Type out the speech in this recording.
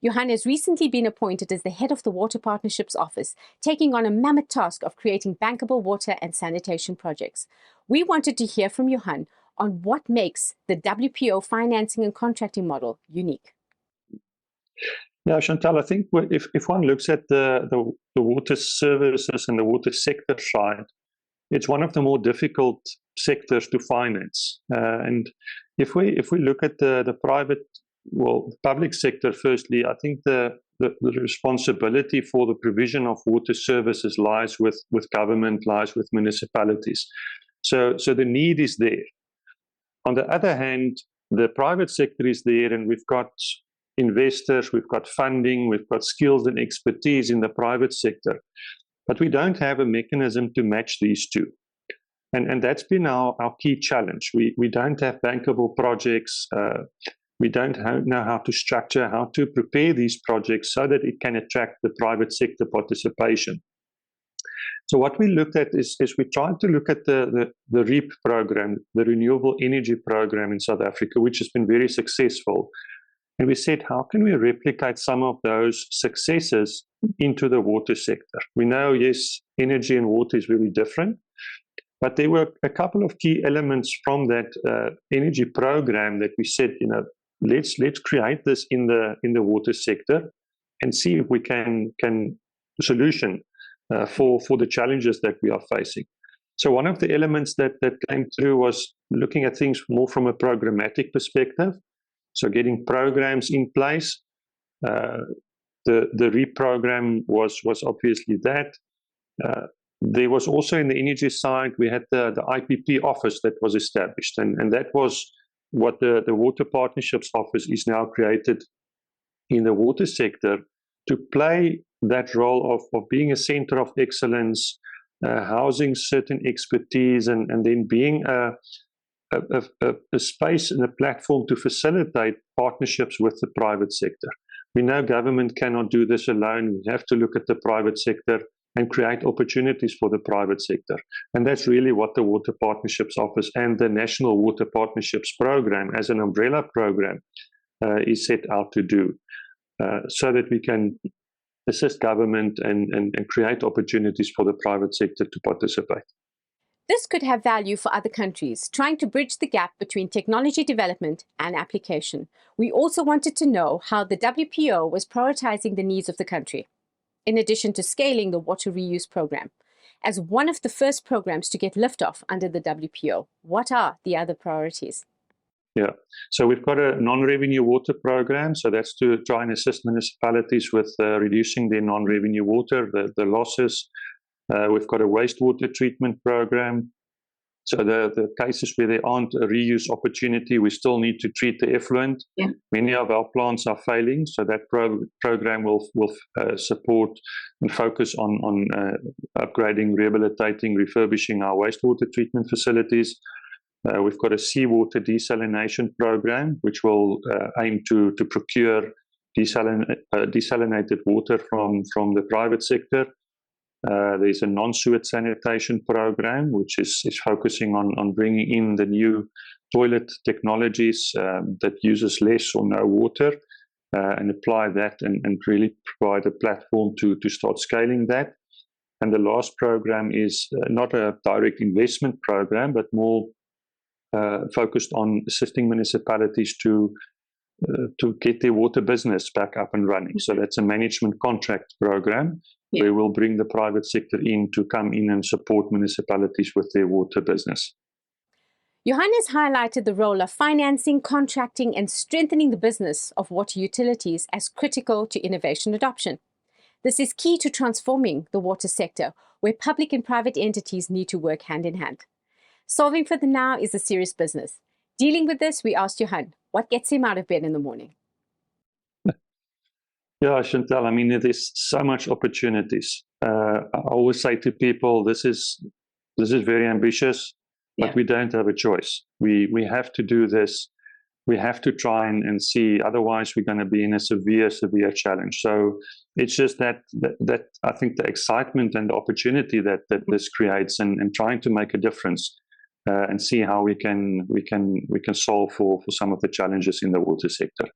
Johann has recently been appointed as the head of the Water Partnerships Office, taking on a mammoth task of creating bankable water and sanitation projects. We wanted to hear from Johann on what makes the WPO financing and contracting model unique. Yeah, Chantal, I think if one looks at the water services and the water sector side, it's one of the more difficult sectors to finance. And if we look at the public sector, firstly, I think the responsibility for the provision of water services lies with government, lies with municipalities. So the need is there. On the other hand, the private sector is there, and we've got investors, we've got funding, we've got skills and expertise in the private sector. But we don't have a mechanism to match these two. And that's been our key challenge. We don't have bankable projects. We don't know how to structure, how to prepare these projects so that it can attract the private sector participation. So what we looked at is we tried to look at the REAP program, the Renewable Energy Program in South Africa, which has been very successful. And we said, how can we replicate some of those successes into the water sector? We know, yes, energy and water is very different, but there were a couple of key elements from that energy program that we said, let's create this in the water sector and see if we can solution for the challenges that we are facing. So one of the elements that came through was looking at things more from a programmatic perspective. So getting programs in place. The REAP program was obviously that. There was also in the energy side, we had the IPP office that was established, and that was what the Water Partnerships Office is now created in the water sector to play that role of being a center of excellence, housing certain expertise, and then being a space and a platform to facilitate partnerships with the private sector. We know government cannot do this alone. We have to look at the private sector and create opportunities for the private sector. And that's really what the Water Partnerships Office and the National Water Partnerships Program as an umbrella program is set out to do, so that we can assist government and create opportunities for the private sector to participate. This could have value for other countries, trying to bridge the gap between technology development and application. We also wanted to know how the WPO was prioritizing the needs of the country, in addition to scaling the water reuse program. As one of the first programs to get liftoff under the WPO, what are the other priorities? Yeah, so we've got a non-revenue water program. So that's to try and assist municipalities with reducing their non-revenue water, the losses. We've got a wastewater treatment program. So the cases where there aren't a reuse opportunity, we still need to treat the effluent. Yeah. Many of our plants are failing, so that program will support and focus on upgrading, rehabilitating, refurbishing our wastewater treatment facilities. We've got a seawater desalination program, which will aim to procure desalinated water from the private sector. There's a non-sewage sanitation program, which is focusing on bringing in the new toilet technologies that uses less or no water, and apply that and really provide a platform to start scaling that. And the last program is not a direct investment program, but more focused on assisting municipalities to get their water business back up and running. So that's a management contract program. Yeah. Where we'll bring the private sector in to come in and support municipalities with their water business. Johann has highlighted the role of financing, contracting, and strengthening the business of water utilities as critical to innovation adoption. This is key to transforming the water sector, where public and private entities need to work hand in hand. Solving for the now is a serious business. Dealing with this, we asked Johann, what gets him out of bed in the morning? Yeah, Chantal, I mean, there's so much opportunities. I always say to people, this is very ambitious, but we don't have a choice. We have to do this. We have to try and see, otherwise we're going to be in a severe challenge. So it's just that I think the excitement and the opportunity that this creates and trying to make a difference and see how we can solve for some of the challenges in the water sector.